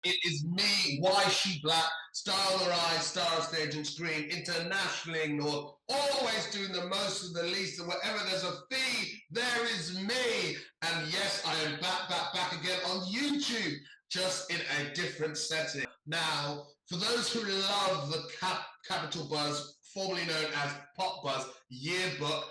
It is me, Yshee Black, star of the rise, star of stage and screen, internationally ignored, always doing the most of the least, and wherever there's a fee, there is me. And yes, I am back again on YouTube, just in a different setting. Now, for those who love the Capital Buzz, formerly known as Pop Buzz yearbook,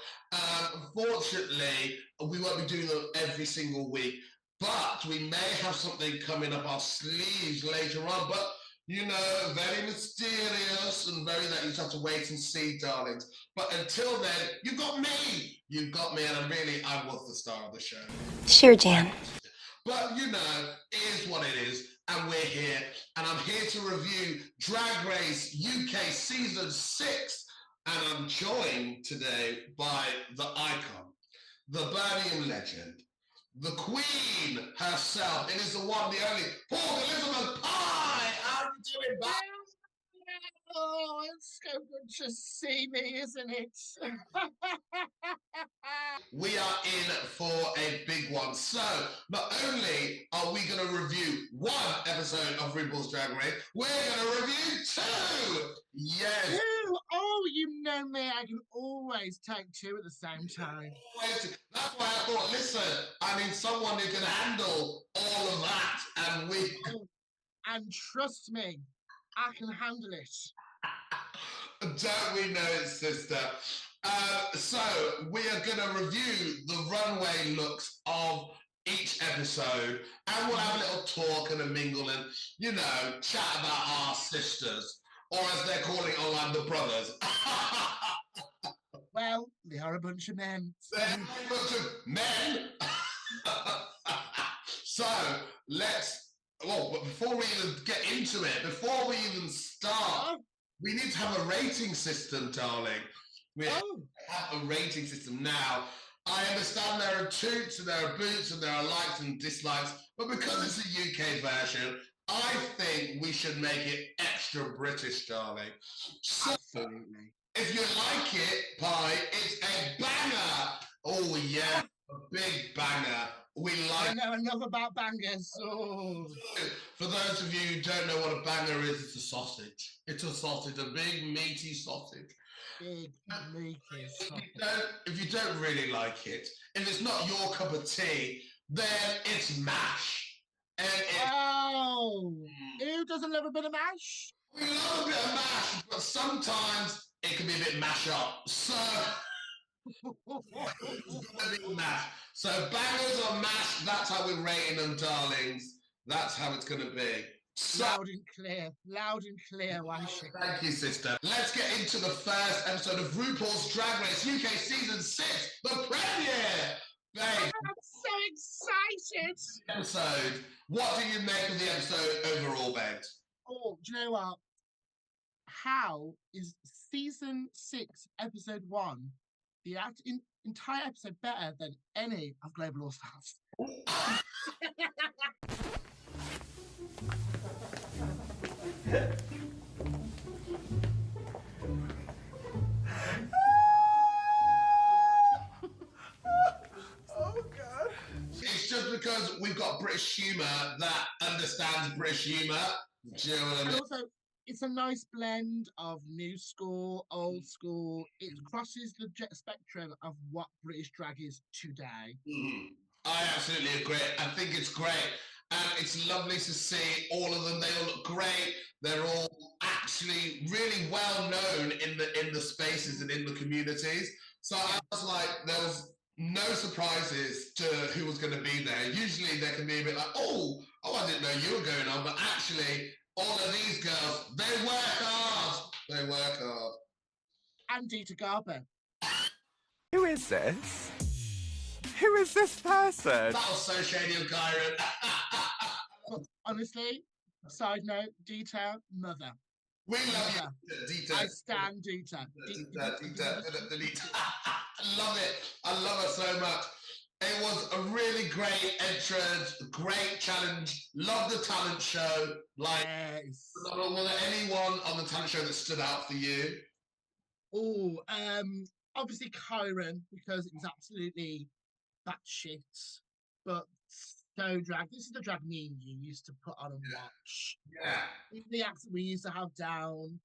unfortunately, we won't be doing them every single week. But we may have something coming up our sleeves later on. But, you know, very mysterious and very that you just have to wait and see, darlings. But until then, you've got me. You've got me, and I was the star of the show. Sure, Jan. But, you know, it is what it is. And we're here. And I'm here to review Drag Race UK Season 6. And I'm joined today by the icon, the Birmingham legend, the Queen herself. It is the one, the only, Paul Elizabeth Pye. How are you doing, back? Oh, it's so good to see me, isn't it? We are in for a big one. So, not only are we going to review one episode of RuPaul's Drag Race, we're going to review two. Yes. Two? Oh, you know me. I can always take two at the same time. That's why I thought, listen, I need someone who can handle all of that, and we. Oh, and trust me, I can handle it. Don't we know it, sister? So we are going to review the runway looks of each episode, and we'll have a little talk and a mingle and, you know, chat about our sisters, or as they're calling online, the brothers. Well, they are a bunch of men. They're a bunch of men. So but before we even get into it, before we even start, we need to have a rating system, darling. We have a rating system now. I understand there are toots and there are boots and there are likes and dislikes, but because it's a UK version, I think we should make it extra British, darling. So, absolutely. If you like it, Pie, it's a banger. Oh yeah, a big banger. We like. I know enough about bangers. Oh. For those of you who don't know what a banger is, it's a sausage. It's a sausage, a big meaty sausage. Big meaty sausage. If you don't really like it, if it's not your cup of tea, then it's mash. Who doesn't love a bit of mash? We love a bit of mash, but sometimes it can be a bit mash up. So it's gonna be mash. So bangers or mash, that's how we're rating them, darlings. That's how it's gonna be. So, loud and clear, Yshee. Thank you, sister. Let's get into the first episode of RuPaul's Drag Race UK Season 6, the premiere. Babe, I'm so excited. Episode. What do you make of the episode overall, babe? Oh, do you know what? How is Season 6, Episode 1, the entire episode better than any of Global All Stars? Oh God! It's just because we've got British humour that understands British humour. Do you know what I mean? And also, it's a nice blend of new school, old school. It crosses the spectrum of what British drag is today. I absolutely agree. I think it's great. And it's lovely to see all of them. They all look great. They're all actually really well known in the spaces and in the communities. So I was like, there was no surprises to who was going to be there. Usually there can be a bit like, oh, I didn't know you were going on. But actually, all of these girls, they work hard. They work hard. And Dita Garber. Who is this? Who is this person? That was so shady of Kyron. Honestly, side note, Dita, mother. We love you, Dita. I stand Dita. Dita. I love it. I love her so much. It was a really great entrance, great challenge. Love the talent show. Like, yes. Was there anyone on the talent show that stood out for you? Oh, obviously Kyron, because it was absolutely batshit. But So drag. This is the drag me and you used to put on and watch. Yeah. The accent we used to have down.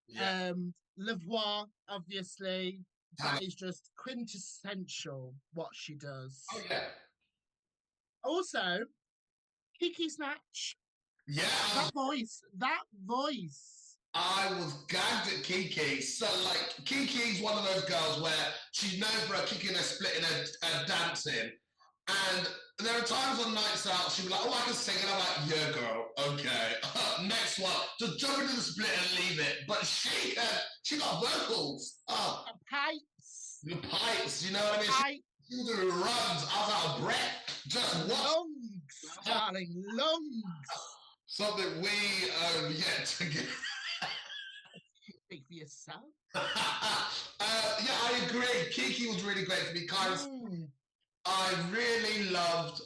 Yeah. Levoix, obviously. Tell That me. is just quintessential what she does. Oh, yeah. Also, Kiki Snatch. Yeah. That voice. That voice. I was gagged at Kiki. So, like, Kiki's one of those girls where she's known for her kicking, her splitting, her dancing. And there are times on nights out, she'll be like, oh, I can sing. And I'm like, yeah, girl, okay. Next one, just jump into the split and leave it. But she got vocals. Oh, Pipes. the pipes, you know what I mean? Pipes. She was doing runs. I was out of breath. Just what? Lungs, darling, lungs. Something we have yet to get. Speak for yourself. Yeah, I agree. Kiki was really great for me. I really loved,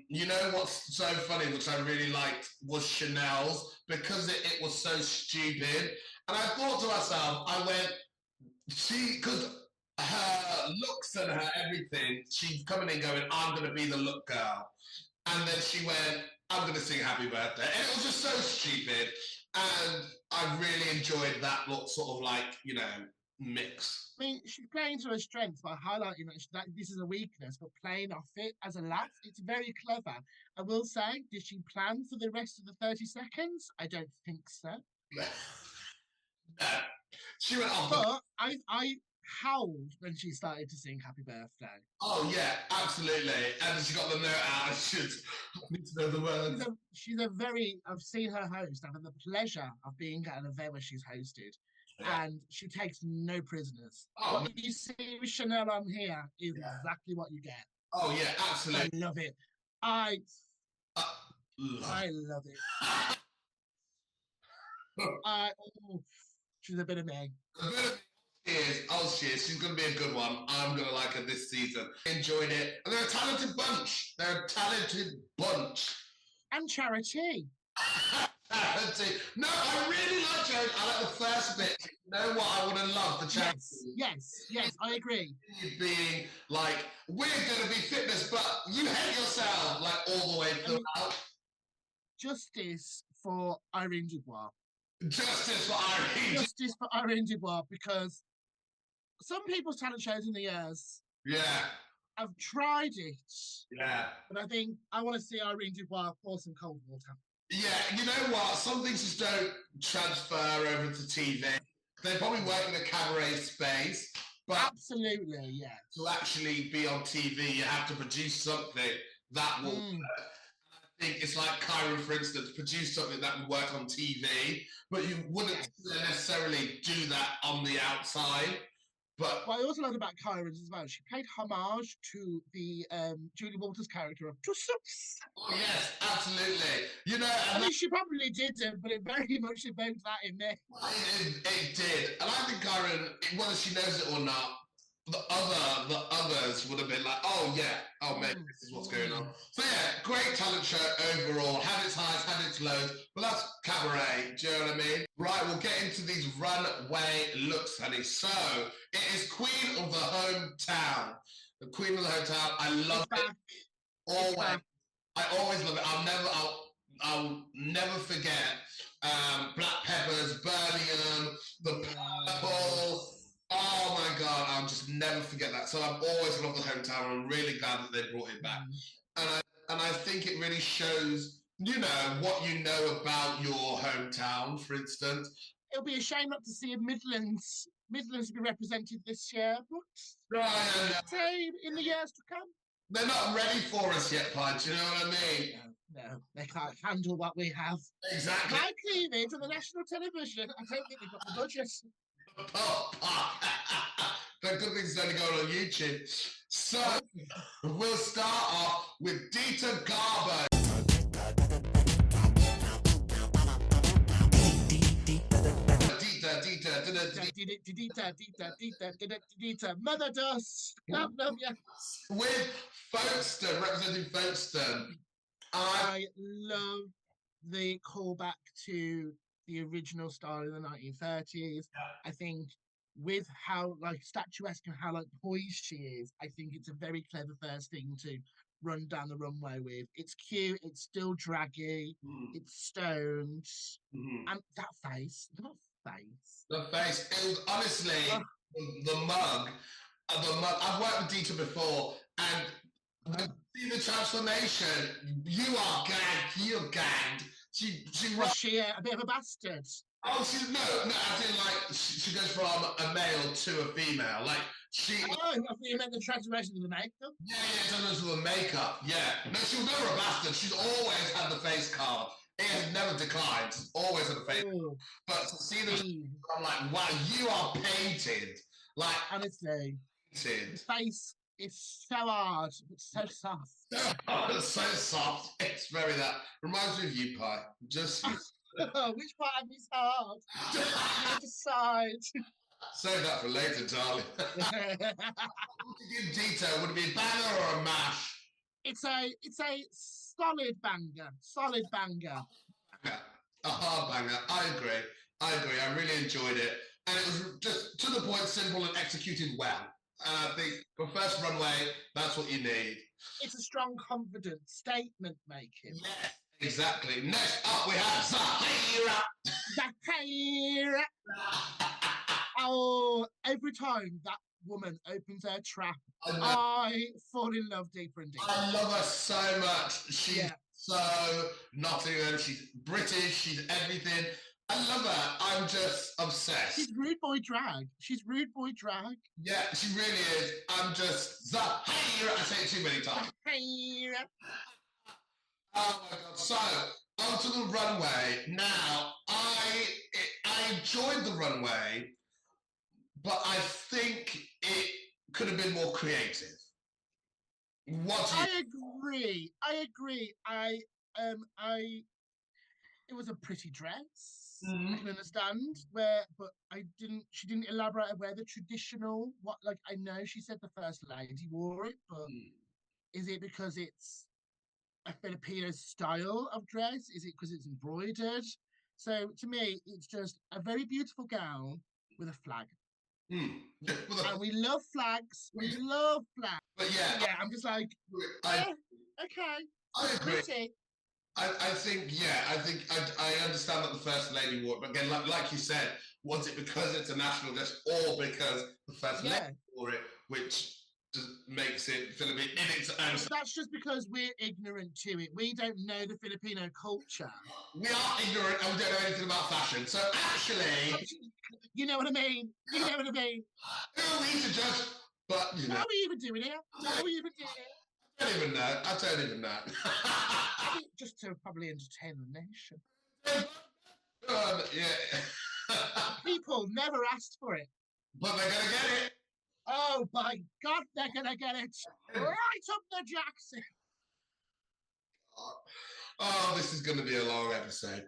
you know what's so funny, which I really liked, was Chanel's, because it was so stupid. And I thought to myself, I went, because her looks and her everything, she's coming in going, I'm going to be the look girl. And then she went, I'm going to sing Happy Birthday. And it was just so stupid. And I really enjoyed that look, sort of like, you know, mix. I mean, she's playing to her strengths by highlighting that this is a weakness, but playing off it as a laugh. It's very clever. I will say, did she plan for the rest of the 30 seconds? I don't think so. No. She went off. But I howled when she started to sing Happy Birthday. Oh, yeah, absolutely. And she got the note out. I need to know the words. I've seen her host. I've had the pleasure of being at an event where she's hosted. Yeah. And she takes no prisoners. Oh, what you see with Chanel on here is exactly what you get. Oh, yeah, absolutely. I love it. I love it. She's a bit of me. She is. She's going to be a good one. I'm going to like her this season. Enjoyed it. And they're a talented bunch. And Charity. No, I really like Charity. I like the first bit. You know what I would have loved? The Charity. Yes, I agree. Being like, we're going to be fitness, but you hate yourself, like all the way throughout. Justice for Irene Dubois. Justice for Irene Dubois, because some people's talent shows in the years. Yeah. I've tried it. Yeah. But I think I want to see Irene Dubois pour some cold water. Yeah, you know what? Some things just don't transfer over to TV. They probably work in a cabaret space, but absolutely, yeah. To actually be on TV, you have to produce something that will work. I think it's like Kyron, for instance, produce something that would work on TV, but you wouldn't necessarily do that on the outside. But what I also love about Kyron as well, she paid homage to the Julie Walters character of Tussums. Oh, yes, absolutely. You know, I mean, she probably didn't, but it very much evoked that in me. It did. And I think Kyron, whether she knows it or not, the others would have been like, oh yeah, maybe this is what's going on. So yeah, great talent show overall. Had its highs, had its lows, but that's cabaret. Do you know what I mean? Right, we'll get into these runway looks, honey. So it is Queen of the Hometown. The Queen of the Hometown. I love it. Always. I always love it. I'll never forget Black Pepper's Birmingham, the purple. Oh my God, I'll just never forget that. So I've always loved the Hometown. I'm really glad that they brought it back. And I think it really shows, you know, what you know about your hometown, for instance. It'll be a shame not to see a Midlands be represented this year, but say in the years to come. They're not ready for us yet, Pudge, you know what I mean? No, they can't handle what we have. Exactly. My cleavage on the national television, I don't think they've got the budget. The good thing's only going on YouTube. So we'll start off with Dita Garbo. Dita, Mother Dust. Love ya. With Folkestone, representing Folkestone. I love the callback to the original style in the 1930s. Yeah. I think with how like statuesque and how like poised she is, I think it's a very clever first thing to run down the runway with. It's cute, it's still draggy, it's stoned, and that face. The face, it was honestly Oh. the mug. I've worked with Dita before, and when you see the transformation, you are gagged. You're gagged. Was she a bit of a bastard? Oh, she's no. I feel like she goes from a male to a female. Like she. Oh, I thought you meant the transformation of the makeup. Yeah, it does with the makeup. Yeah, no, she was never a bastard. She's always had the face card. It has never declined. She's always had the face. Oh, But to see the, I'm like, wow, you are painted. Like honestly, painted. the face is so hard, it's so soft. It's so soft. It's very that. Reminds me of you, Pie. Just. Which part of me's hard? You decide. Save that for later, darling. What would you give Dito? Would it be a banger or a mash? It's a solid banger. Solid banger. A hard banger. I agree. I really enjoyed it. And it was just to the point, simple, and executed well. And I think for first runway, that's what you need. It's a strong, confident statement making. Yes, exactly. Next up, we have Zahira. Zahira. Oh, every time that woman opens her trap, I fall in love deeper and deeper. I love her so much. She's so Nottingham. She's British. She's everything. I love her. I'm just obsessed. She's rude boy drag. Yeah, she really is. I'm just Zahira. I say it too many times. Zahira. Oh my god. So, onto the runway. Now, I enjoyed the runway, but I think it could have been more creative. I agree. It was a pretty dress. I can understand but she didn't elaborate where the traditional, I know she said the first lady wore it, but is it because it's a Filipino style of dress? Is it because it's embroidered? So to me, it's just a very beautiful gown with a flag. And we love flags. But yeah, I'm just like, okay. I agree. I think I understand that the first lady wore it, but again, like you said, was it because it's a national dress or because the first lady wore it, which just makes it Filipino in its own? That's just because we're ignorant to it. We don't know the Filipino culture. We are ignorant and we don't know anything about fashion. So actually, you know what I mean. Who are we to judge? But you know, how are we even doing it? I don't even know. I think just to probably entertain the nation. Yeah. People never asked for it. But they're going to get it. Oh, my God, they're going to get it. Right up the Jackson. Oh, this is going to be a long episode.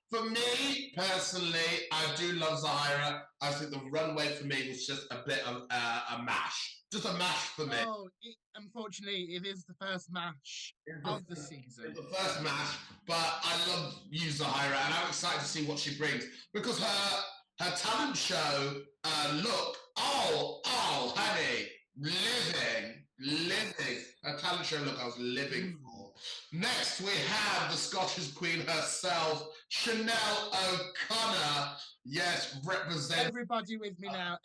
For me, personally, I do love Zahira. I think the runway for me was just a bit of a mash. Just a mash for me. Oh, unfortunately, it is the first mash of the season. It's the first mash, but I love you, Zahira, and I'm excited to see what she brings. Because her talent show look, oh, honey, living. Her talent show look I was living for. Next, we have the Scottish Queen herself, Chanel O'Connor. Yes, represent. Everybody with me now.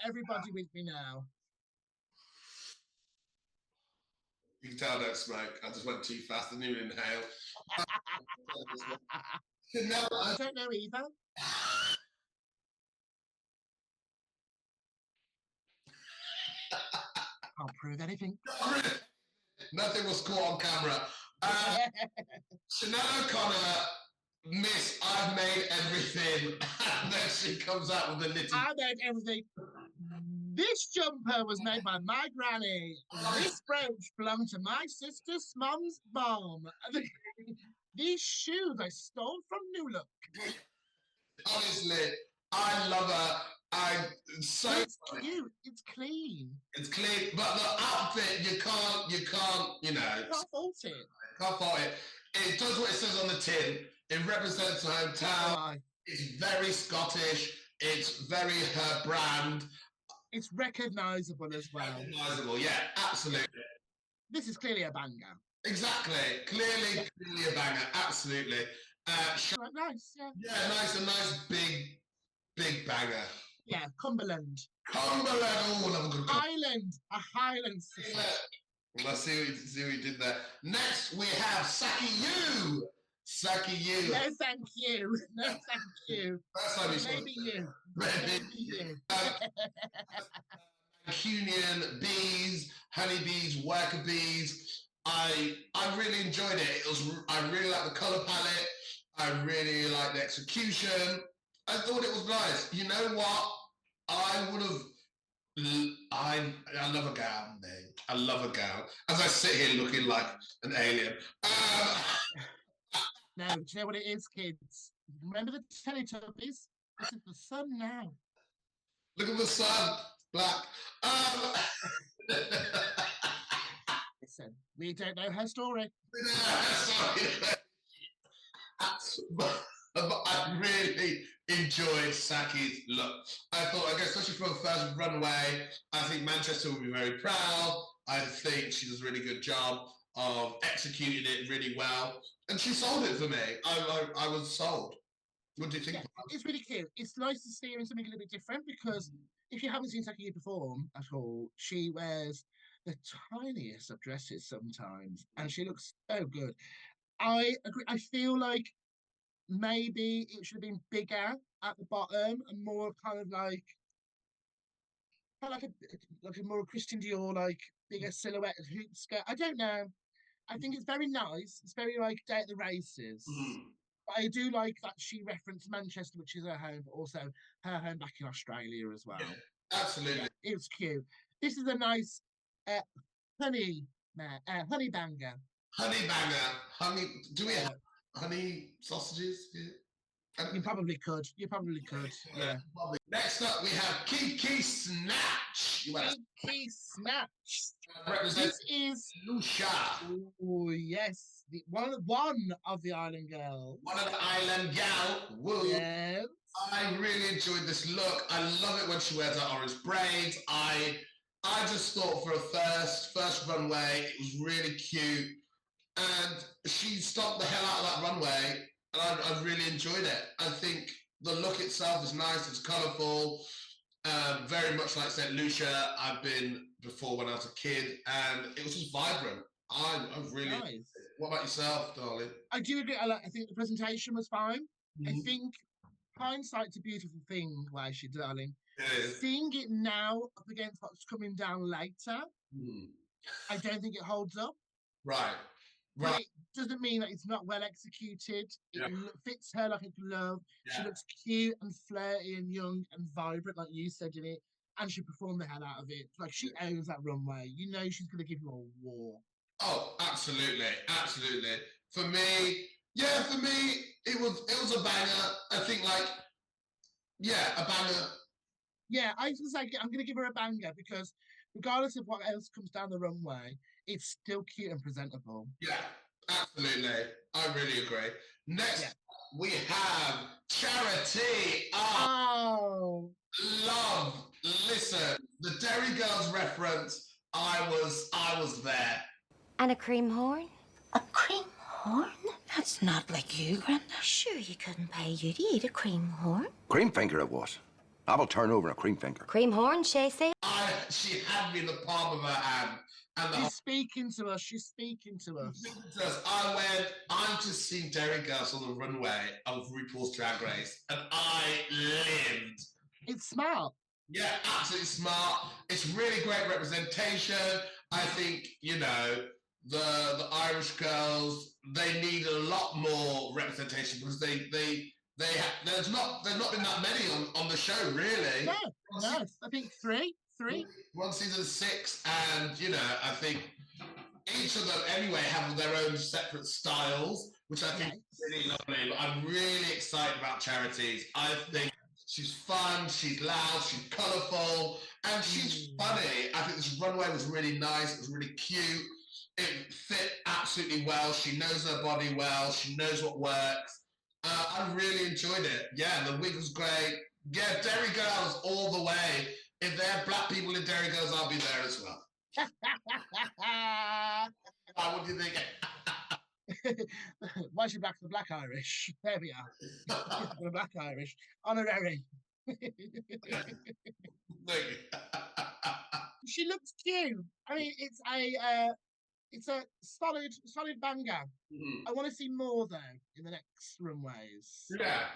You can tell I don't smoke. I just went too fast. I didn't even inhale. Chanel, I don't know either. Can't prove anything. Nothing was caught on camera. Chanel O'Connor, Miss, I've made everything. And then she comes out with a little... I made everything. This jumper was made by my granny. This brooch belonged to my sister's mum's mom. These shoes I stole from New Look. Honestly, I love her. It's cute. It's clean. It's clean, but the outfit you can't, you know. Can't fault it. Can't fault it. It does what it says on the tin. It represents her hometown. It's very Scottish. It's very her brand. It's recognisable as well. Recognisable, yeah, absolutely. this is clearly a banger. Exactly. Clearly a banger. Absolutely. Nice, yeah. Yeah, nice, a nice big banger. Yeah, Cumberland. Cumberland. Oh, love a good Highland. A Highland sister. Well, I see what you did there. Next, we have Saki Yu. Saki Yu. No, thank you. No, thank you. First time you saw Maybe you. Maybe you. Mancunian bees, honeybees, worker bees. I really enjoyed it. I really like the color palette. I really like the execution. I thought it was nice. You know what? I would have. I love a gown, mate. I love a gown. As I sit here looking like an alien. No, do you know what it is, kids? Remember the Teletubbies? This is the sun now. Look at the sun, black. Listen, we don't know her story. But I really enjoyed Saki's look. I guess, especially for the first runway, I think Manchester will be very proud. I think she does a really good job of executing it really well. And she sold it for me. I was sold. What do you think? Yeah, it's really cute. It's nice to see her in something a little bit different because if you haven't seen Saki perform at all, she wears the tiniest of dresses sometimes and she looks so good. I agree. I feel like maybe it should have been bigger at the bottom and more kind of like a more Christian Dior, like bigger silhouette hoop skirt. I don't know. I think it's very nice. It's very like Day at the Races. But I do like that she referenced Manchester, which is her home, but also her home back in Australia as well. Yeah, absolutely. Yeah, it's cute. This is a nice honey banger. Honey banger. Honey. Do we have honey sausages here? You probably could. Yeah. Next up, we have Kiki Snatch. Kiki Snatch. This is Yshee. Oh yes, one of the Island Girls. One of the Island Gal. Woo. Yes. I really enjoyed this look. I love it when she wears her orange braids. I just thought for a first runway, it was really cute, and she stomped the hell out of that runway. And I really enjoyed it. I think the look itself is nice. It's colourful. Very much like St. Lucia. I've been before when I was a kid, and it was just vibrant. I really. Nice. What about yourself, darling? I do agree. I think the presentation was fine. I think hindsight's a beautiful thing, Yshee, darling. Seeing it now up against what's coming down later, I don't think it holds up. Right. But it doesn't mean that it's not well executed. It fits her like a glove. Yeah. She looks cute and flirty and young and vibrant, like you said in it. And she performed the hell out of it. Like, she owns that runway. You know she's going to give you a war. Oh, absolutely. Absolutely. For me, it was a banger. I think, a banger. Yeah, I was like, I'm going to give her a banger because regardless of what else comes down the runway, it's still cute and presentable. Yeah, absolutely. I really agree. Next, we have Charity. Oh. Love. Listen, the Derry Girls reference, I was there. And a cream horn? A cream horn? That's not like you, Grandma. Sure, you couldn't pay you to eat a cream horn. Cream finger it was. I will turn over a cream finger. Cream horn, Yshee? She had me in the palm of her hand. And she's speaking to us. I've just seen Derry Girls on the runway of RuPaul's Drag Race, and I lived. It's smart. Yeah, absolutely smart. It's really great representation. I think, the Irish girls, they need a lot more representation because there's not been that many on the show, really. No, I think three. One season 6, and I think each of them anyway have their own separate styles, which I think is really lovely. But I'm really excited about Charities. I think she's fun, she's loud, she's colourful, and she's funny. I think this runway was really nice, it was really cute. It fit absolutely well. She knows her body well, she knows what works. I really enjoyed it. Yeah, the wig was great. Yeah, Derry Girls all the way. If there are black people in Derry Girls, I'll be there as well. What do you think? Why is she black? The Black Irish. There we are. The Black Irish. Honorary. She looks cute. I mean, it's a solid banger. I want to see more though in the next runways. Yeah.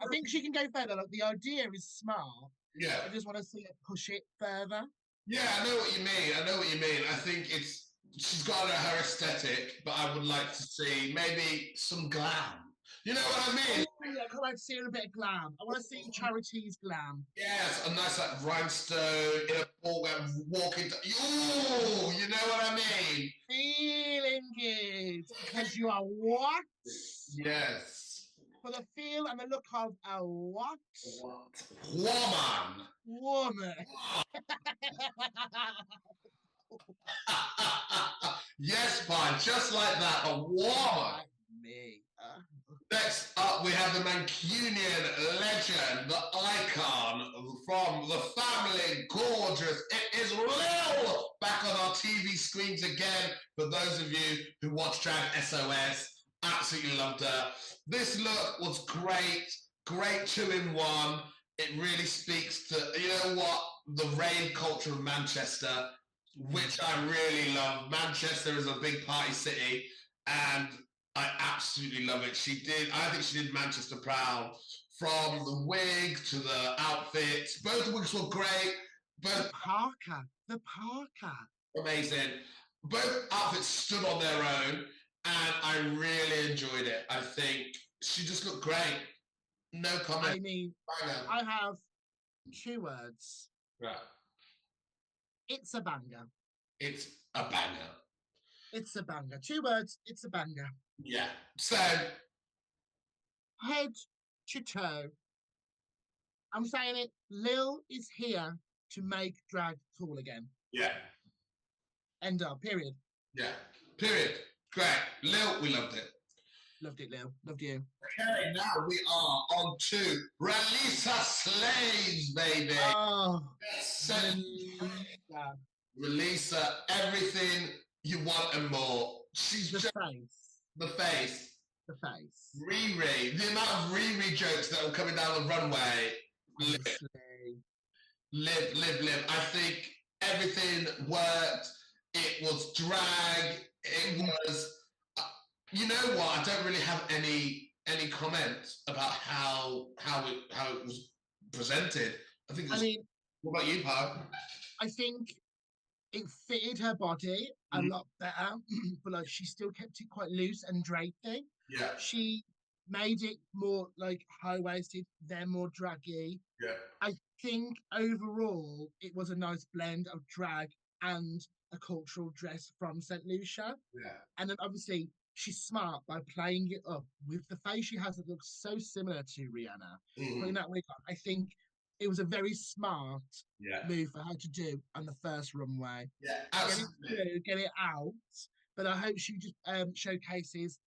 I think she can go further. Like, the idea is smart. Yeah. I just want to see it push it further. Yeah, I know what you mean. I think she's got her aesthetic, but I would like to see maybe some glam. You know what I mean? Oh, yeah, I want to see a bit of glam. I want to see Charity's glam. Yes, a nice like rhinestone in a ball walking. Ooh, you know what I mean? Feeling good because you are what? Yes. For the feel and the look of a what? Woman. Woman. Yes, fine, just like that, a woman. Me. Next up, we have the Mancunian legend, the icon from the family, gorgeous. It is Lil back on our TV screens again. For those of you who watch Drag SOS, absolutely loved her. This look was great 2-in-1. It really speaks to, you know what, the rave culture of Manchester, which I really love. Manchester is a big party city, and I absolutely love it. I think she did Manchester proud. From the wig to the outfits. Both wigs were great. The parka. Amazing. Both outfits stood on their own, and I really enjoyed it. I think she just looked great. No comment. I mean, I have 2 words. Right. It's a banger. It's a banger. It's a banger. 2 words. It's a banger. Yeah. So, head to toe, I'm saying it. Lil is here to make drag cool again. Yeah. End of. Period. Yeah. Period. Great. Lil, we loved it. Loved it, Lil. Loved you. Okay, now we are on to Relisa Slaves, baby. Oh, yes. Relisa, everything you want and more. She's the just face. the face. The face. Riri. The amount of Riri jokes that were coming down the runway. Live. I think everything worked. It was drag. It was. You know what? I don't really have any comments about how it was presented. I think. What about you, Pam? I think it fitted her body a lot better, but like she still kept it quite loose and drapey. Yeah. She made it more like high-waisted, then more draggy. Yeah. I think overall it was a nice blend of drag and a cultural dress from St. Lucia. Yeah. And then obviously she's smart by playing it up with the face she has that looks so similar to Rihanna. Putting that wig on, I think it was a very smart move for her to do on the first runway. Yeah, absolutely. Get it out. But I hope she just showcases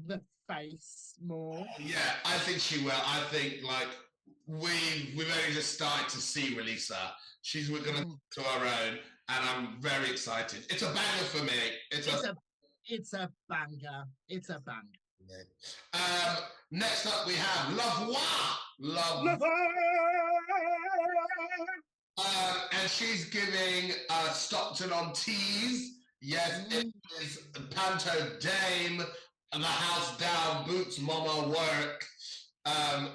the face more. Yeah, I think she will. I think like we've only just started to see Relisa. We're gonna to our own, and I'm very excited. It's a banger for me. It's a banger. It's a banger. Next up we have Love. And she's giving Stockton on tease. Yes, it is Panto Dame and the house down, boots mama work. I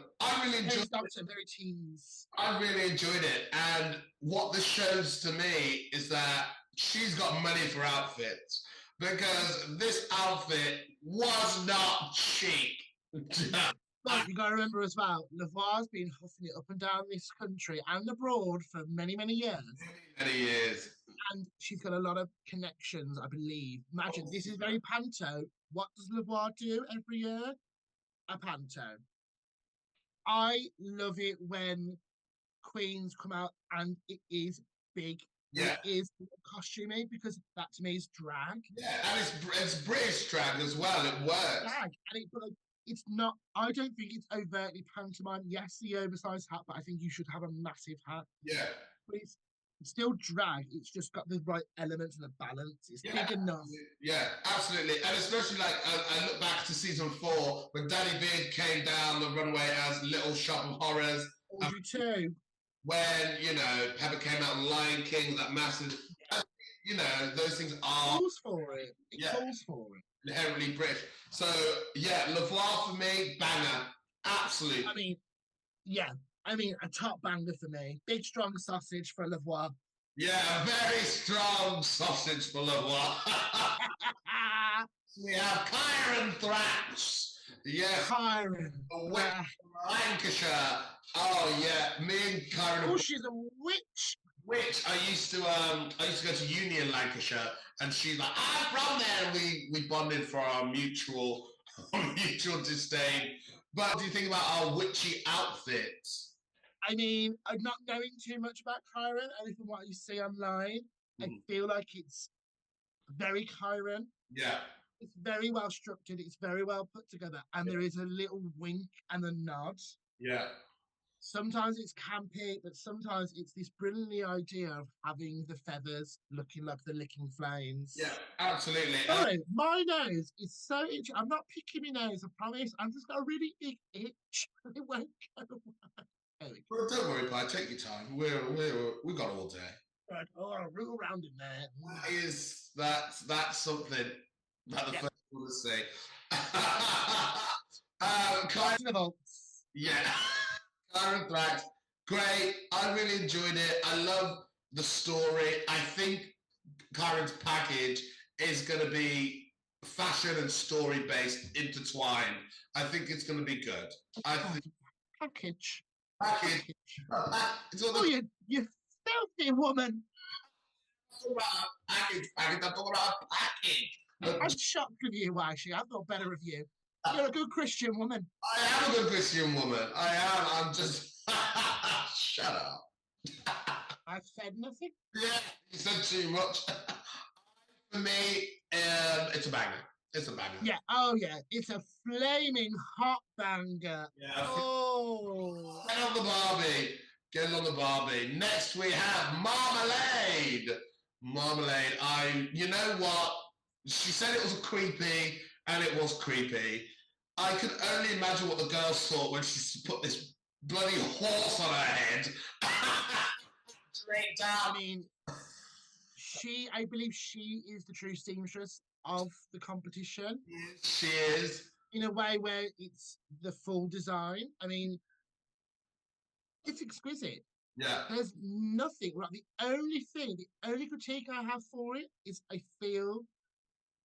really enjoyed it. Very tease. I really enjoyed it. And what this shows to me is that she's got money for outfits, because this outfit was not cheap. But you got to remember as well, Lavoir's been huffing it up and down this country and abroad for many, many years. Many years. And she's got a lot of connections, I believe. Imagine, this is very panto. What does Lavoir do every year? A panto. I love it when queens come out and it is big. Yeah. It is costuming, because that to me is drag. Yeah, and it's British drag as well. It works. Drag. And it's not, I don't think it's overtly pantomime. Yes, the oversized hat, but I think you should have a massive hat. Yeah. But It's still drag. It's just got the right elements and the balance. It's big enough. Yeah, absolutely. And especially like I look back to season 4 when Danny Beard came down the runway as Little Shop of Horrors. Audrey too. When, you know, Pepper came out on Lion King with that massive, you know, those things are... Calls for it. It calls for it. Inherently British. So, yeah, Lavoir for me, banger. Absolutely. I mean, a top banger for me. Big, strong sausage for Lavoir. Yeah, a very strong sausage for Lavoir. We have Kyron Thrax. Yeah. Kyron. Lancashire. Oh, yeah. Me and Kyron. Oh, she's a witch. I used to go to uni in Lancashire, and she's like, I'm from there. And we bonded for our mutual disdain. But what do you think about our witchy outfits? I mean, I'm not knowing too much about Kyron, and from what you see online, I feel like it's very Kyron. Yeah. It's very well structured, it's very well put together, and there is a little wink and a nod. Yeah. Sometimes it's campy, but sometimes it's this brilliant idea of having the feathers looking like the licking flames. Yeah, absolutely. Sorry, my nose is so itchy. I'm not picking my nose, I promise. I've just got a really big itch. It won't go away. Well, don't worry, Pi. Take your time. We've got all day. Right, I'll root around in there. That's something that the first one to say. Yeah. Kyron Thrax, great. I really enjoyed it. I love the story. I think Kyron's package is going to be fashion and story based intertwined. I think it's going to be good. I think package. It's all oh, you filthy woman. Package. I'm talking about package. I'm shocked with you, Yshee. I thought better of you. You're a good Christian woman. I am a good Christian woman. I am. I'm just... Shut up. I said nothing. Yeah, you said too much. For me, it's a banger. It's a banger. Yeah. Oh, yeah. It's a flaming hot banger. Yeah. Oh. Get on the Barbie. Get on the Barbie. Next we have Marmalade. You know what? She said it was creepy, and it was creepy. I could only imagine what the girls thought when she put this bloody horse on her head. Straight down. I mean, I believe she is the true seamstress of the competition. She is. In a way where it's the full design. I mean, it's exquisite. Yeah. There's nothing. Right? The only critique I have for it is I feel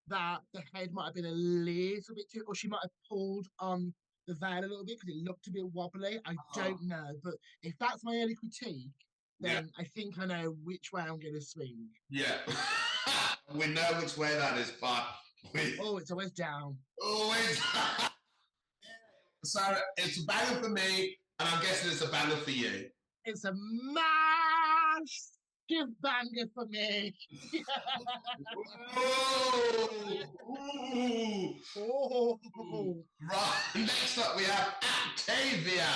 that the head might have been a little bit too, or she might have pulled on the veil a little bit because it looked a bit wobbly. I don't know. But if that's my only critique, then I think I know which way I'm going to swing. Yeah. We know which way that is, but... Oh, it's always down. Always down. So, it's a banger for me, and I'm guessing it's a banger for you. It's a massive banger for me. Right, next up we have Octavia.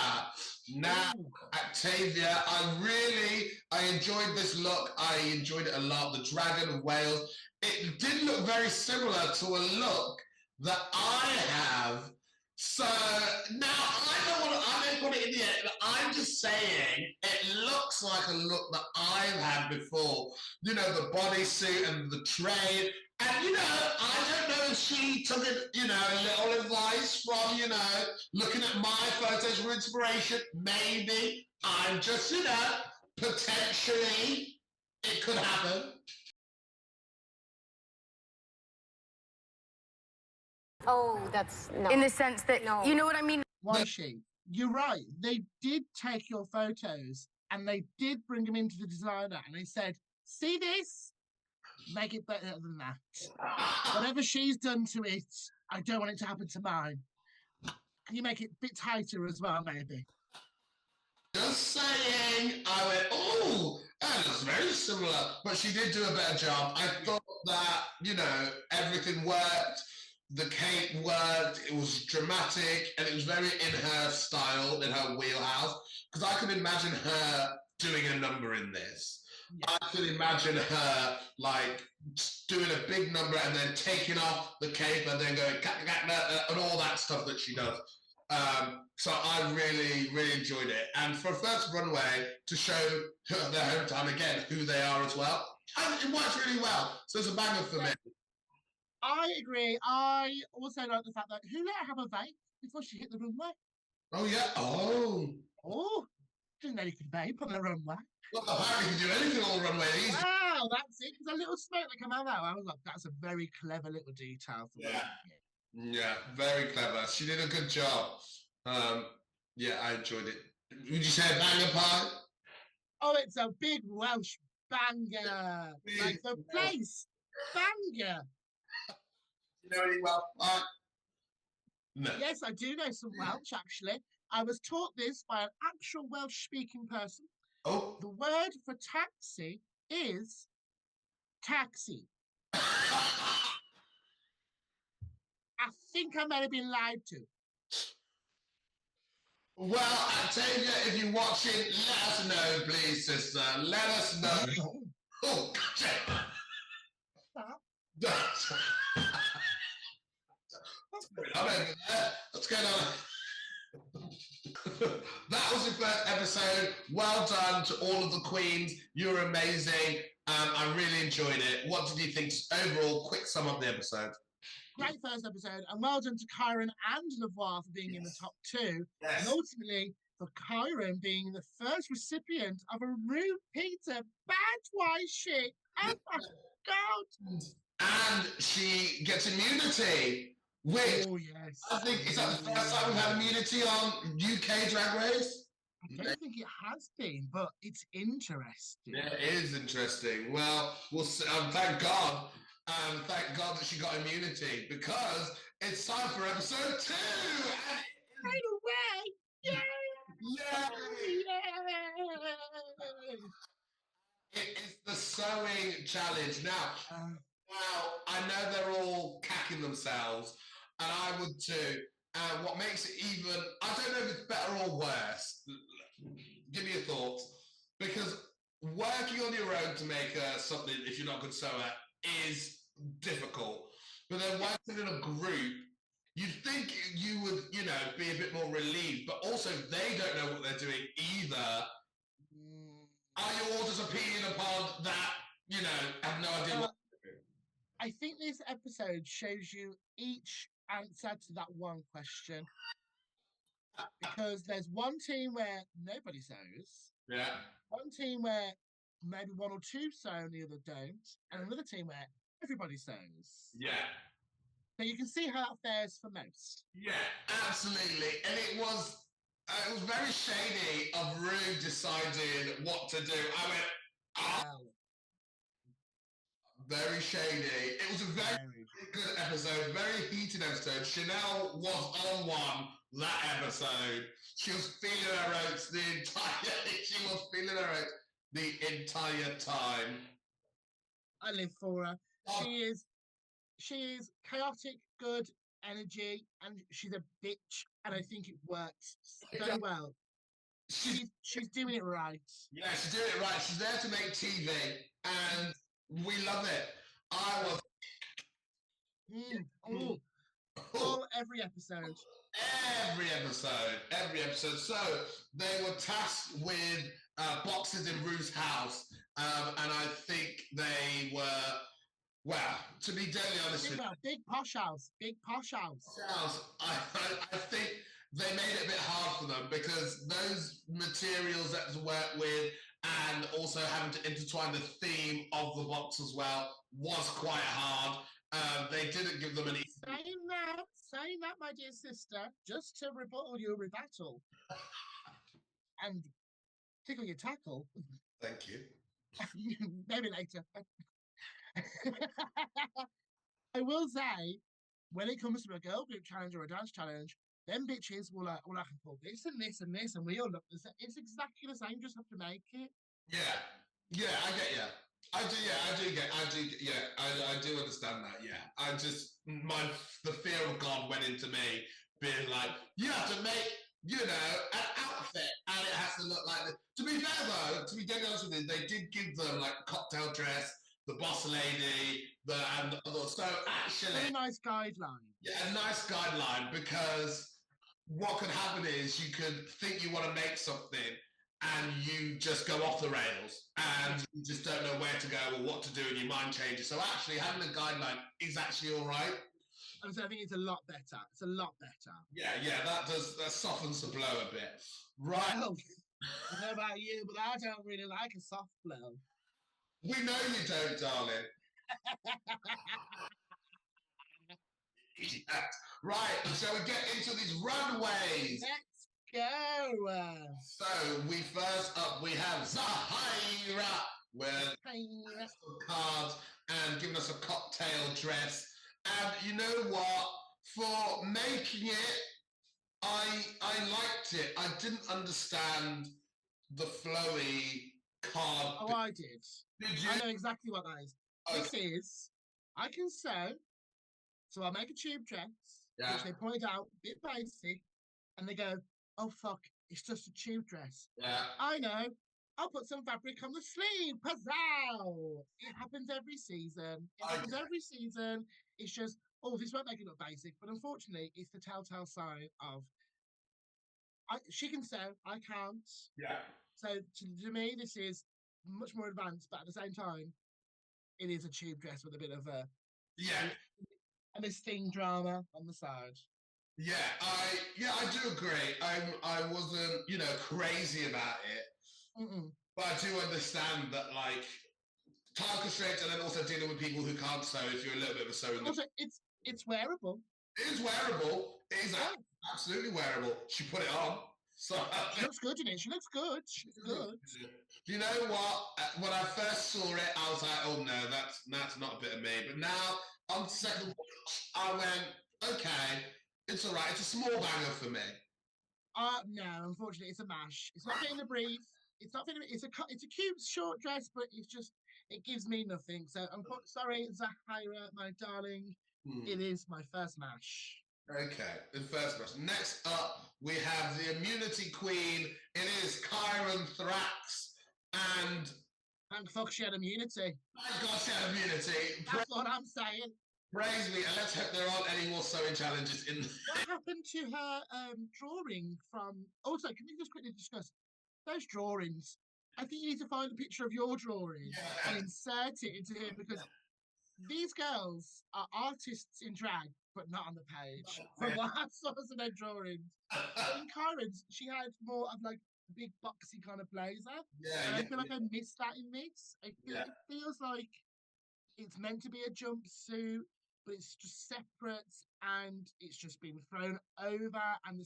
Now, Octavia, I enjoyed this look. I enjoyed it a lot. The Dragon of Wales. It did look very similar to a look that I have. So now I don't put it in the end. I'm just saying it looks like a look that I've had before. You know, the bodysuit and the train. And, you know, I don't know if she took it, you know, a little advice from, you know, looking at my photos for inspiration. Maybe. I'm just, you know, potentially it could happen. Oh, that's no. In the sense that, you know what I mean? Yshee, you're right. They did take your photos and they did bring them into the designer and they said, see this? Make it better than that. Whatever she's done to it, I don't want it to happen to mine. Can you make it a bit tighter as well, maybe? Just saying, I went, oh, that looks very similar. But she did do a better job. I thought that, you know, everything worked. The cape worked, it was dramatic, and it was very in her style, in her wheelhouse, because I could imagine her doing a number in this. I can imagine her like doing a big number and then taking off the cape and then going and all that stuff that she does. So I really, really enjoyed it. And for a first runway to show their hometown again, who they are as well, it works really well. So it's a banger for me. I agree. I also like the fact that who let her have a vape before she hit the runway? Oh, yeah. Oh, didn't know you could vape on the runway. Well, apparently you can do anything on the runway. Wow, that's it. There's a little smoke that came out of that. I was like, that's a very clever little detail. Yeah, very clever. She did a good job. Yeah, I enjoyed it. Would you say a banger pie? Oh, it's a big Welsh banger. Like the place. Banger. You know any Welsh pie? No. Yes, I do know some Welsh, actually. I was taught this by an actual Welsh-speaking person. Oh. The word for taxi is taxi. I think I may have been lied to. Well, I tell you, if you're watching, let us know, please, sister. Let us know. Oh, God. What's going on? That was the first episode. Well done to all of the queens. You're amazing. I really enjoyed it. What did you think? Overall, quick sum up the episode. Great first episode, and well done to Kyron and Lavoie for being in the top two. Yes. And ultimately, for Kyron being the first recipient of a Rue Peter badge shit. Oh my God. And she gets immunity, which I think is that the first time we've had immunity on UK Drag Race? I don't think it has been, but it's interesting. Yeah, it is interesting. Well, we'll see. Thank God. Thank God that she got immunity, because it's time for episode 2. Right away! Yay! Yay! It is the sewing challenge. Now, I know they're all cacking themselves, and I would too. And what makes it even, I don't know if it's better or worse. Give me your thoughts. Because working on your own to make something, if you're not a good sewer, is difficult. But then working in a group, you'd think you would, be a bit more relieved. But also, they don't know what they're doing either. Are you all just opinion upon that, have no idea what they're doing? I think this episode shows you each answer to that one question. Because there's one team where nobody sews. Yeah. One team where maybe one or two sew and the other don't. And another team where everybody sews. Yeah. So you can see how that fares for most. Yeah, absolutely. And it was very shady of Rue deciding what to do. I went, very shady. It was a very good episode, very heated episode. Chanel was on one that episode. She was feeling her oats the entire time. I live for her. She is chaotic, good energy, and she's a bitch, and I think it works so well. She's doing it right. Yeah, she's doing it right. She's there to make TV, and we love it. I was every episode. Every episode. So they were tasked with boxes in Rue's house, and I think they were. Well, to be deadly honest with you, big posh house. I think they made it a bit hard for them, because those materials that to work with, and also having to intertwine the theme of the box as well, was quite hard. They didn't give them any. Saying that, my dear sister, just to rebuttal your rebuttal and tickle your tackle. Thank you. Maybe later. I will say, when it comes to a girl group challenge or a dance challenge, them bitches will have to pull this and this and this, and we all look the same. It's exactly the same, just have to make it. Yeah, I get you. I do understand that. Yeah, the fear of God went into me, being like, you have to make you know, an outfit, and it has to look like this. To be fair though, to be dead honest with you, they did give them like cocktail dress, the boss lady, and the other. So actually, a nice guideline. Yeah, a nice guideline, because what could happen is you could think you want to make something and you just go off the rails and you just don't know where to go or what to do and your mind changes. So actually having a guideline is actually all right. I think it's a lot better. It's a lot better. Yeah, that softens the blow a bit. Right. Well, I don't know about you, but I don't really like a soft blow. We know you don't, darling. Yeah. Right, shall we get into these runways? Let's go. So we have Zahira with cards and giving us a cocktail dress. And you know what? For making it, I liked it. I didn't understand the flowy card. Oh, I did. Did you? I know exactly what that is. Okay. This is, I can sew, so I'll make a tube dress, which they point out, a bit basic, and they go, oh fuck, it's just a tube dress. Yeah. I know. I'll put some fabric on the sleeve. Pazzow! It happens every season. It happens every season. It's just, oh, this won't make it look basic, but unfortunately, it's the telltale sign of she can sew, I can't. Yeah. So to me, this is much more advanced, but at the same time, it is a tube dress with a bit of a a sting drama on the side. Yeah, I do agree. I wasn't, crazy about it. But I do understand that, like, time constraints and then also dealing with people who can't sew if you're a little bit of a sewing. Also, it's wearable. It is wearable. It is absolutely wearable. She put it on. So she looks good in it. She looks good. She's good. You know what? When I first saw it, I was like, oh no, that's not a bit of me. But now, on second watch, I went, okay, it's all right. It's a small banger for me. No, unfortunately, it's a mash. It's not getting the brief. It's not fitting. It's a cute short dress, but it gives me nothing. So I'm sorry, Zahira, my darling. It is my first mash. Okay, the first mash. Next up, we have the immunity queen. It is Kyron Thrax, and thank fuck she had immunity. Thank God she had immunity. That's what I'm saying. Praise me, and let's hope there aren't any more sewing challenges in. What happened to her drawing from? Also, can we just quickly discuss those drawings? I think you need to find a picture of your drawing and insert it into here, because these girls are artists in drag, but not on the page. From what I saw in their drawings. In Kyron's, she had more of like a big boxy kind of blazer. And I feel like I missed that in this. It feels like it's meant to be a jumpsuit, but it's just separate and it's just been thrown over, and the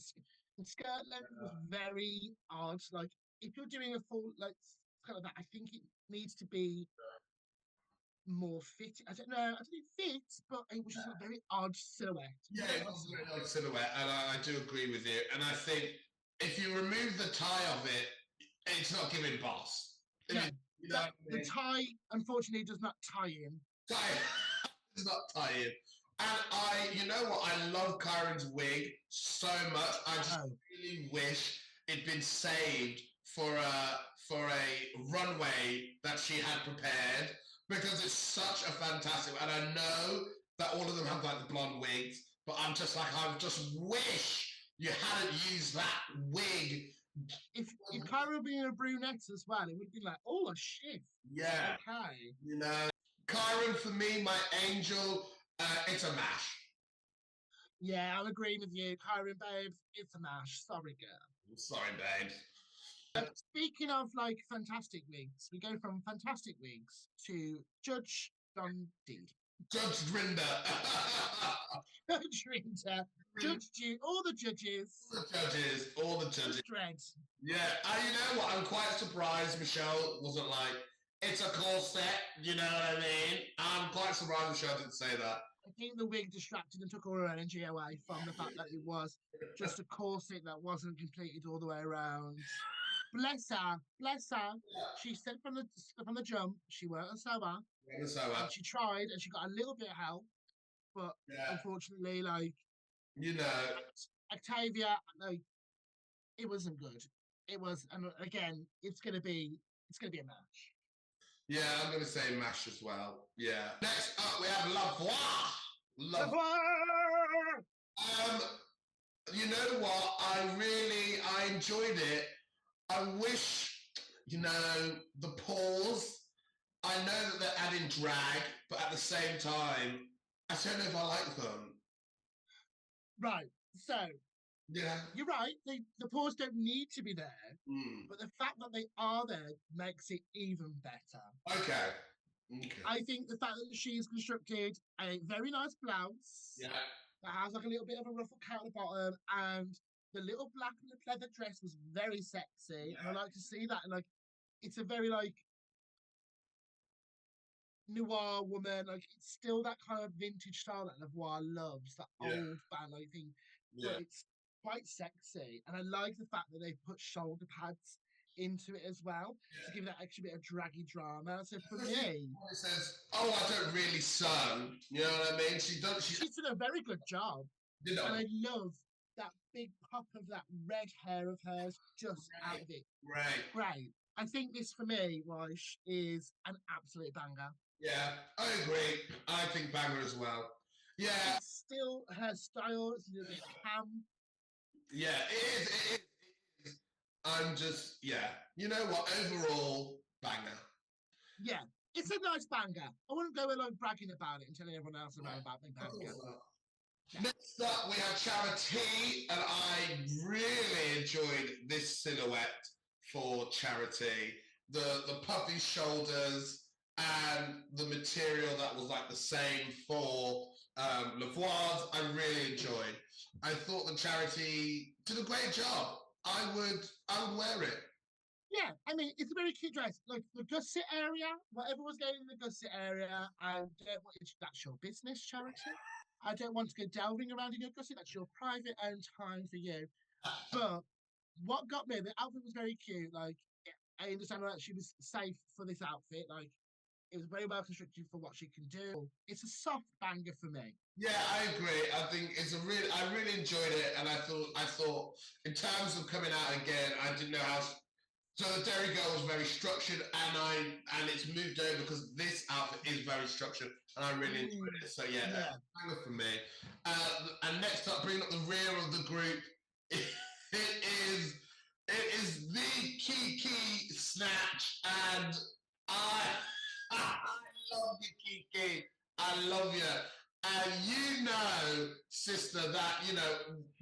skirt length was very odd. Like, if you're doing a full, like, kind of that, I think it needs to be more fit. I don't know. I don't think it fits, but it was just a very odd silhouette. Yeah, it was a very odd silhouette, and I do agree with you. And I think if you remove the tie of it, it's not giving boss. Yeah, the tie, unfortunately, does not tie in. Does not tie in. And you know what? I love Kyron's wig so much. I just really wish it'd been saved for a runway that she had prepared, because it's such a fantastic. And I know that all of them have like the blonde wigs, but I'm just like, I just wish you hadn't used that wig. If Kyron being a brunette as well, it would be like, oh, a shift. Yeah. Okay. You know, Kyron, for me, my angel, it's a mash. Yeah, I'll agree with you. Kyron, babes, it's a mash. Sorry, girl. Sorry, babes. Speaking of like fantastic wigs, we go from fantastic wigs to Judge Dundee. Judge Drinder. Judge Rinder. All the judges. All the judges. Dread. Yeah, you know what? I'm quite surprised Michelle wasn't like, it's a corset, you know what I mean? I'm quite surprised Michelle didn't say that. I think the wig distracted and took all her energy away from the fact that it was just a corset that wasn't completed all the way around. Bless her. She said from the jump she weren't a sewer. And she tried, and she got a little bit of help, but unfortunately, like, you know, Octavia, like, it wasn't good. It was, and again, it's gonna be a match. Yeah, I'm going to say MASH as well. Yeah. Next up, we have La Voix. You know what? I enjoyed it. I wish, the pause. I know that they're adding drag, but at the same time, I don't know if I like them. Right. So Yeah. you're right. The pause don't need to be there, but the fact that they are there makes it even better. Okay. I think the fact that she's constructed a very nice blouse that has like a little bit of a ruffle cut at the bottom, and the little black leather dress was very sexy, and I like to see that. And like, it's a very like noir woman. Like, it's still that kind of vintage style that Lavoie loves, that old ballet thing, but it's quite sexy. And I like the fact that they put shoulder pads into it as well to give that extra bit of draggy drama. So for me, it says, "Oh, I don't really sew." You know what I mean? She's done a very good job, and I love that big pop of that red hair of hers just out of it. Great. I think this for me, Weish, is an absolute banger. Yeah, I agree. I think banger as well. Yeah. It's still her style. It's a little bit ham. Yeah, it is. I'm just, you know what? Overall, banger. Yeah, it's a nice banger. I wouldn't go like bragging about it and telling everyone else about my banger. Next up, we have Charity, and I really enjoyed this silhouette for Charity. The puffy shoulders and the material that was like the same for Lavoie's, I really enjoyed. I thought the Charity did a great job. I would wear it. Yeah, I mean, it's a very cute dress. Like the gusset area, whatever was going in the gusset area, that's your business, Charity. I don't want to go delving around in your gusset. That's your private own time for you. But what got me, the outfit was very cute. Like, I understand that she was safe for this outfit. Like, it was very well constructed for what she can do. It's a soft banger for me. Yeah, I agree. I think I really enjoyed it, and I thought in terms of coming out again, I didn't know how. So the Derry Girl was very structured, and it's moved over because this outfit is very structured, and I really enjoyed it. So banger for me. And next up, bringing up the rear of the group, it is the Kiki Snatch, and I love you, Kiki. I love you. And you know, sister, that,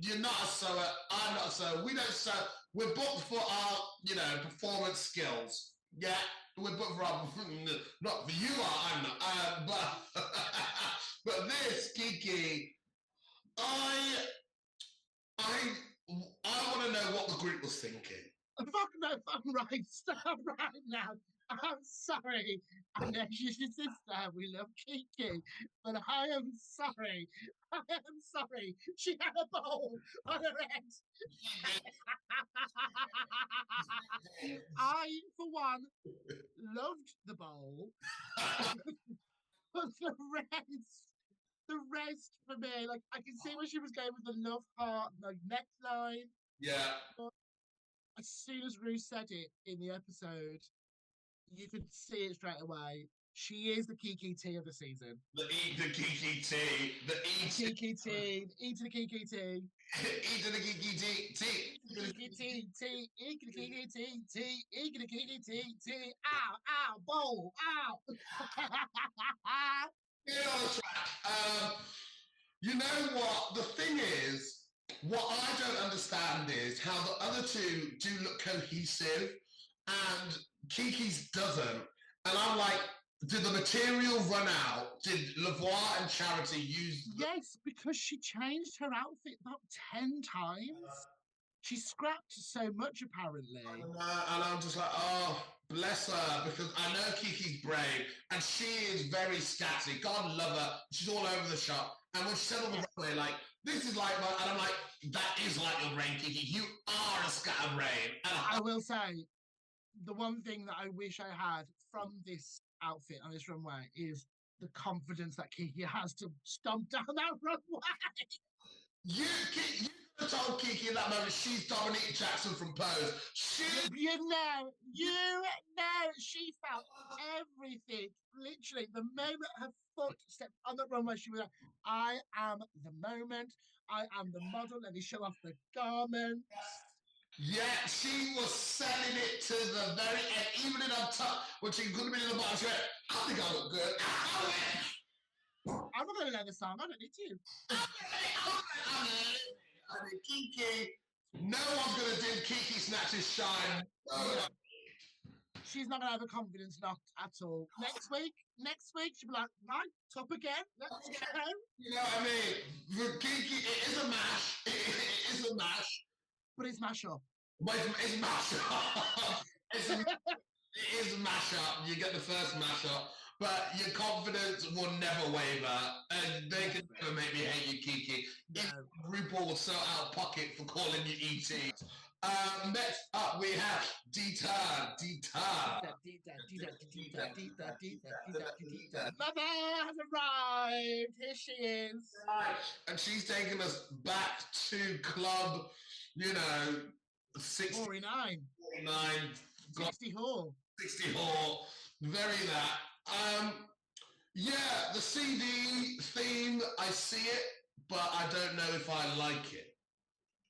you're not a sewer, I'm not a sewer, we don't sew. We're booked for our, performance skills. Yeah, we're booked for our, not for you are, I'm not. But this, Kiki, I want to know what the group was thinking. Fuck no, fuck right, stop right now. I'm sorry. I know she's your sister. We love Kiki. But I am sorry. I am sorry. She had a bowl on her head. I, for one, loved the bowl. But the rest for me, like, I can see where she was going with the love heart, like, neckline. Yeah. But as soon as Rue said it in the episode, you could see it straight away. She is the Kiki T of the season. The Kiki T. Kiki T. E to the Kiki T. E to the Kiki T. Kiki T. T. E to the Kiki T. T. E to the Kiki T. T. Ow. Ow. Bowl. Ow. Get on the track. You know what? The thing is, what I don't understand is how the other two do look cohesive and Kiki's doesn't. And I'm like, did the material run out? Did Lavoie and Charity use... Yes, because she changed her outfit about 10 times. She scrapped so much, apparently. And I'm just like, oh, bless her, because I know Kiki's brave, and she is very scatty. God love her. She's all over the shop. And when she said on the runway, like, this is like my... And I'm like, that is like your brain, Kiki. You are a scatterbrain. And I will say, the one thing that I wish I had from this outfit on this runway is the confidence that Kiki has to stomp down that runway. You told Kiki in that moment she's Dominique Jackson from Pose. You know, she felt everything. Literally, the moment her foot stepped on the runway, she was like, I am the moment. I am the model. Let me show off the garment. Yeah, she was selling it to the very end, even in her top, when she could have been in the bottom. She went, I think I look good. I'm not going to learn the song. I don't need to. I mean, Kiki, no one's going to dim Kiki Snatch's shine. She's not going to have a confidence knock at all. Next week, she'll be like, right, top again. Let's go. You know what I mean? For Kiki, it is a mash. It is a mash. But it's mash up. But it's mash up. It is mash up. You get the first mash up. But your confidence will never waver. And they can never make me hate you, Kiki. No. Rupaul was so out of pocket for calling you E.T. Next up, we have Dita. Mother has arrived. Here she is. And she's taking us back to club, 60, 49. 60 Hall. 60 Hall. Very that. Yeah, the CD theme, I see it, but I don't know if I like it.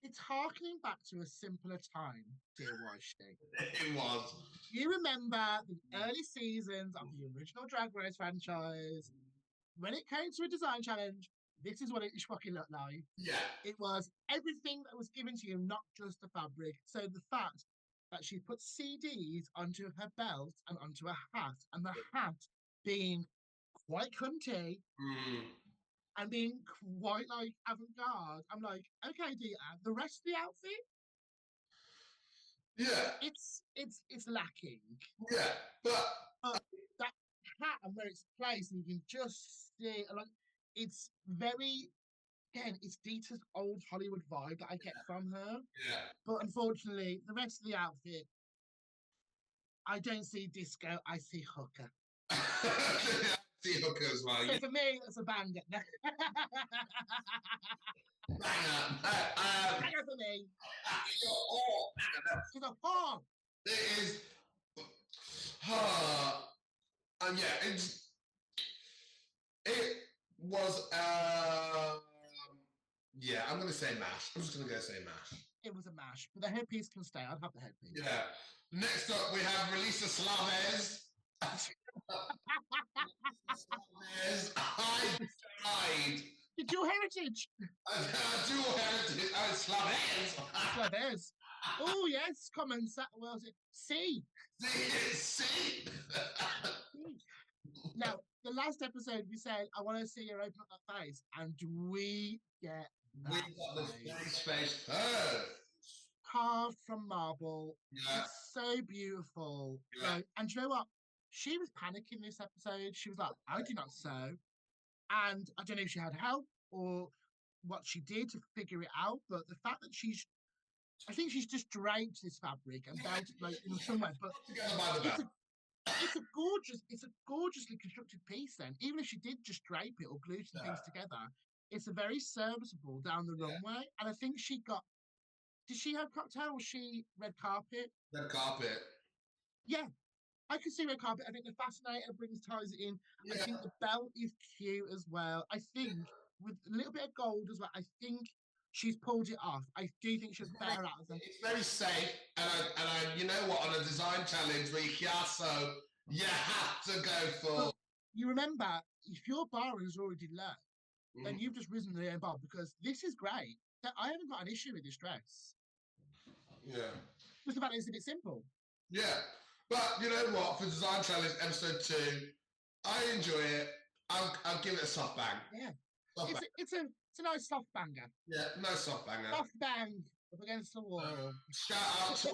It's harkening back to a simpler time, dear Yshee. It was. You remember the early seasons of the original Drag Race franchise. When it came to a design challenge, this is what it fucking looked like. Yeah. It was everything that was given to you, not just the fabric. So the fact that she put CDs onto her belt and onto her hat, and the hat being quite cunty and being quite like avant-garde. I'm like, okay, Dita, the rest of the outfit, yeah, it's lacking. Yeah, but that hat and where it's placed, and you can just see, like, it's very, again, it's Dita's old Hollywood vibe that I get from her. Yeah. But unfortunately, the rest of the outfit, I don't see disco, I see hooker. I see hooker as well. So for me, it's a banger. Banger for me. She's a whore. It is. Yeah, it was. Yeah, I'm gonna say mash. I'm just gonna go say mash. It was a mash, but the headpiece can stay. I'd have the headpiece. Yeah. Next up, we have Relisa Slaves. I tried. Dual heritage. Dual heritage. Slaves. Oh yes, common. Well, is it C? C. Now, the last episode we said, I want to see her open up that face, and we get that we got the face carved from marble. Yeah. It's so beautiful. Yeah. Like, and you know what? She was panicking this episode. She was like, I do not sew. And I don't know if she had help or what she did to figure it out, but the fact that I think she's just draped this fabric and belted like in some way, but it's a gorgeously constructed piece then. Even if she did just drape it or glue some things together, it's a very serviceable down the runway. And I think did she have cocktail or was she red carpet? Red carpet. Yeah. I can see red carpet. I think the fascinator ties it in. Yeah. I think the belt is cute as well. I think with a little bit of gold as well, I think she's pulled it off. I do think she's better out of it. It's very safe, and I, you know what? On a design challenge where you have to go for. But you remember, if your bar is already low, then you've just risen the bar because this is great. I haven't got an issue with this dress. Yeah. Just the fact that it's a bit simple. Yeah. But you know what? For Design Challenge episode 2, I enjoy it. I'll give it a soft bang. Yeah. It's a nice soft banger. Yeah, nice soft banger. Soft bang up against the wall. Shout out to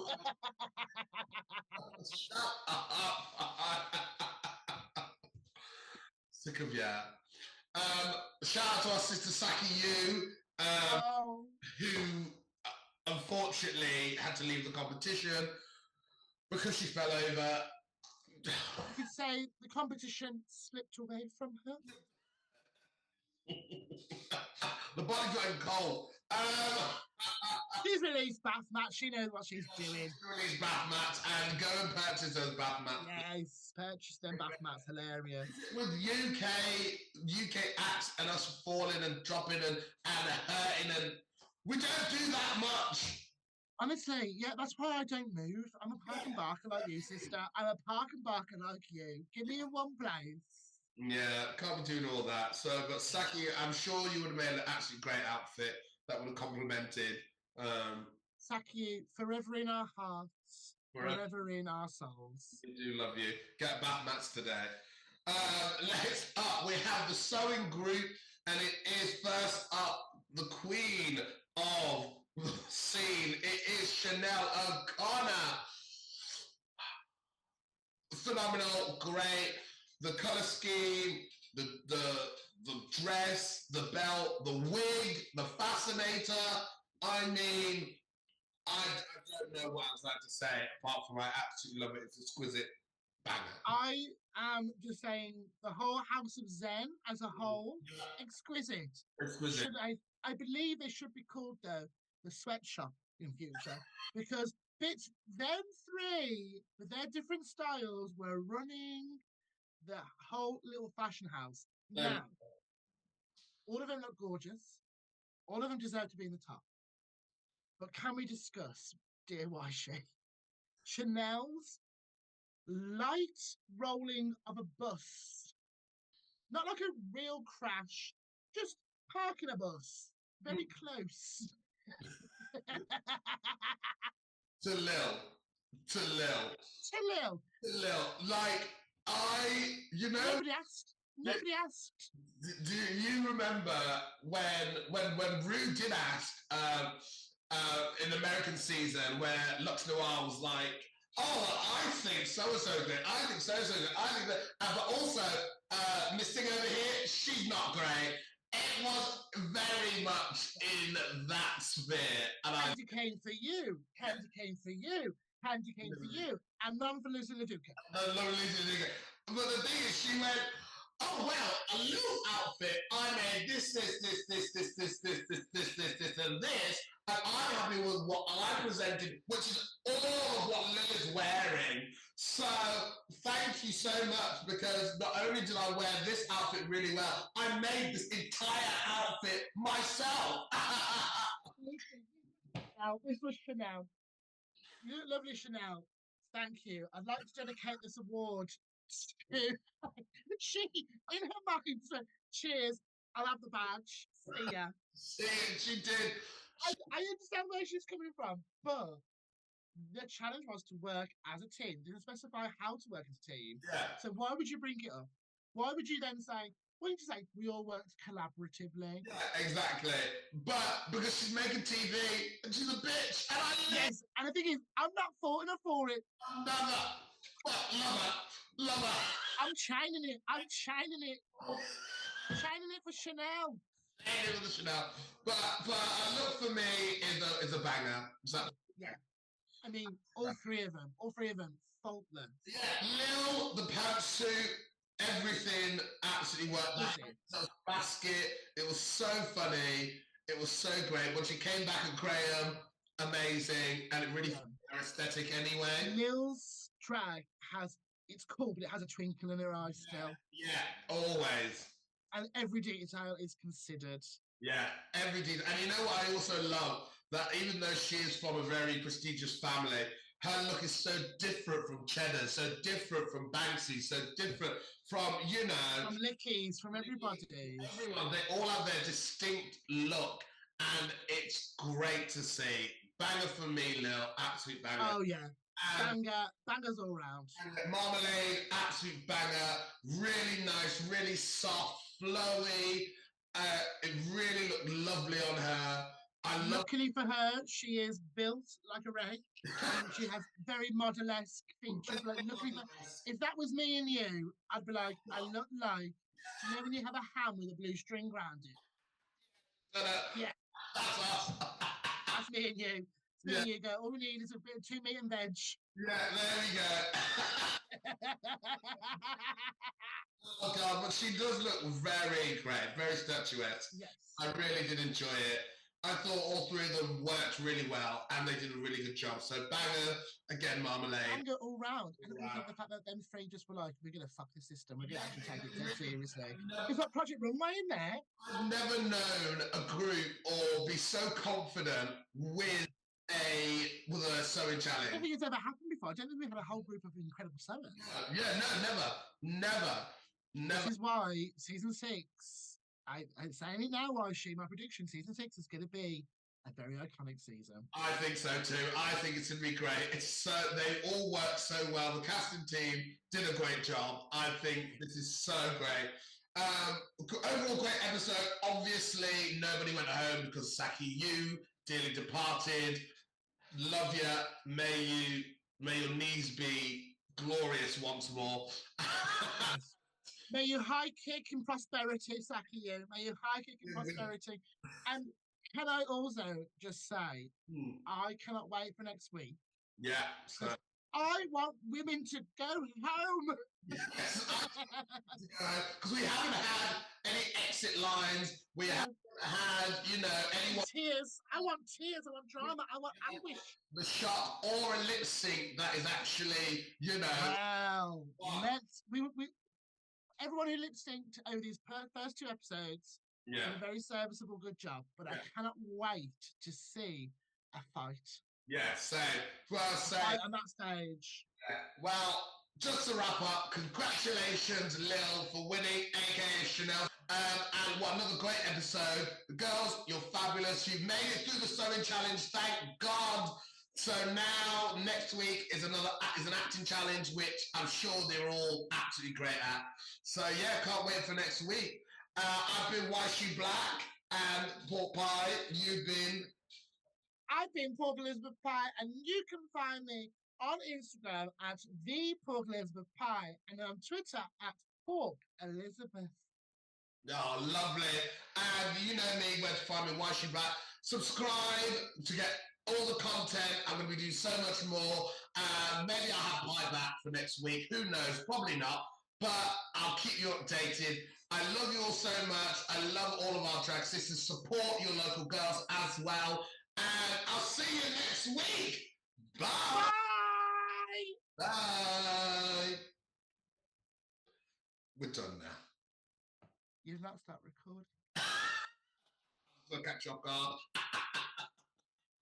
Shut up. Sick of ya. Shout out to our sister Saki Yu, who unfortunately had to leave the competition because she fell over. You could say the competition slipped away from her. The body got cold. She's released bath mats. She knows what she's doing. Release bath mats and go and purchase those bath mats. Yes, purchase them bath mats. Hilarious. With UK acts and us falling and dropping and hurting, and we don't do that much. Honestly, yeah, that's why I don't move. I'm a park and barker like you, sister. I'm a park and barker like you. Give me in one place. Yeah, can't be doing all that. So, but Saki, I'm sure you would have made an absolutely great outfit that would have complemented. Saki, forever in our hearts, forever in our souls. We do love you. Get bath mats today. Next up, we have the sewing group, and it is first up the queen of the scene. It is Chanel O'Connor. Phenomenal, great. The color scheme, the dress, the belt, the wig, the fascinator. I mean, I don't know what else I have to say apart from I absolutely love it. It's exquisite. Banger. I am just saying the whole House of Zen as a whole, exquisite. Exquisite. I believe they should be called the sweatshop in future because them three with their different styles were running the whole little fashion house. Now, all of them look gorgeous. All of them deserve to be in the top. But can we discuss, dear Yshee, Chanel's light rolling of a bus? Not like a real crash, just parking a bus. Very close. To Lil. Like, Nobody asked. Do you remember when Rue did ask in the American season where Lux Noir was like, oh, I think so-and-so good, I think so-and-so good, I think that, but also Miss Thing over here, she's not great. It was very much in that sphere. And Candy cane for you, candy cane for you, candy cane for you, and none for Lucy LaDuca. But the thing is, she went, oh, well, a little outfit, I made this, and this, and I'm happy with what I presented, which is all of what Lil is wearing. So, thank you so much, because not only did I wear this outfit really well, I made this entire outfit myself. Now, this was Chanel. You look lovely, Chanel. Thank you. I'd like to dedicate this award to she in her mind said, cheers, I'll have the badge. See ya. She did. I understand where she's coming from, but the challenge was to work as a team. Didn't specify how to work as a team. Yeah. So why would you bring it up? Why would you then say, why don't you say we all worked collaboratively? Yeah, exactly. But because she's making TV and she's a bitch, and I yes, and the thing is, I'm not faulting her for it. Love her. I'm shining it for Chanel. It was a Chanel. But a look for me is a banger. Yeah. I mean, all three of them, faultless. Yeah, Lil, the pantsuit, everything absolutely worked. That basket, it was so funny. It was so great. When she came back at Graham, amazing. And it really fit her aesthetic anyway. Lil's drag it's cool, but it has a twinkle in her eyes still. Yeah, always. And every detail is considered. Yeah, every detail. And you know what I also love? That even though she is from a very prestigious family, her look is so different from Cheddar, so different from Banksy, so different from, from Lickies, from everybody. Everyone, they all have their distinct look, and it's great to see. Banger for me, Lil, absolute banger. Oh, yeah. Bangers all round. Marmalade, absolute banger. Really nice, really soft, flowy. It really looked lovely on her. Luckily for her, she is built like a rake. She has very model-esque features. If that was me and you, I'd be like, I look like, when you have a ham with a blue string around it? Yeah. That's us. That's me and you. It's me and you go, all we need is a bit of 2 meat and veg. Yeah, there we go. Oh God, but she does look very great, very statuesque. Yes. I really did enjoy it. I thought all three of them worked really well, and they did a really good job. So banger again, Marmalade. Banger all round, and All also round. the fact that them three just were like, we're gonna fuck the system. We're gonna actually take it dead seriously. We've got Project Runway in there. I've never known a group or be so confident with a sewing I don't challenge. think it's ever happened before. I don't think we've had a whole group of incredible sewers. Yeah, no, never. This is why season 6. I'm saying it now, Yshee. My prediction: season 6 is going to be a very iconic season. I think so too. I think it's gonna be great. They all work so well. The casting team did a great job. I think this is so great. Overall great episode. Obviously, nobody went home because Saki, you dearly departed. Love ya. May your knees be glorious once more. May you high kick in prosperity, Saki. May you high kick in prosperity. And can I also just say, I cannot wait for next week. Yeah. So. I want women to go home. Yes. Because we haven't had any exit lines. We haven't had, anyone. Tears. I want tears. I want drama. I want anguish. The shot or a lip sync that is actually, Well, everyone who lip synced over these first 2 episodes did a very serviceable, good job. But I cannot wait to see a fight. Yeah, same. Well, same. Fight on that stage. Yeah. Well, just to wrap up, congratulations, Lil, for winning, aka Chanel. And what another great episode. The girls, you're fabulous. You've made it through the sewing challenge, thank God. So now, next week is an acting challenge, which I'm sure they're all absolutely great at. So yeah, can't wait for next week. I've been Yshee Black and Pork Pie. I've been Pork Elizabeth Pie, and you can find me on Instagram at the Pork Elizabeth Pie, and on Twitter at Pork Elizabeth. Oh, lovely. And you know me, where to find me, Yshee Black. Subscribe to get all the content. I'm going to be doing so much more. Maybe I'll have Pie back for next week. Who knows? Probably not. But I'll keep you updated. I love you all so much. I love all of our drag sisters. Support your local girls as well. And I'll see you next week. Bye. Bye. Bye. We're done now. You've not stopped recording. Look at your guard.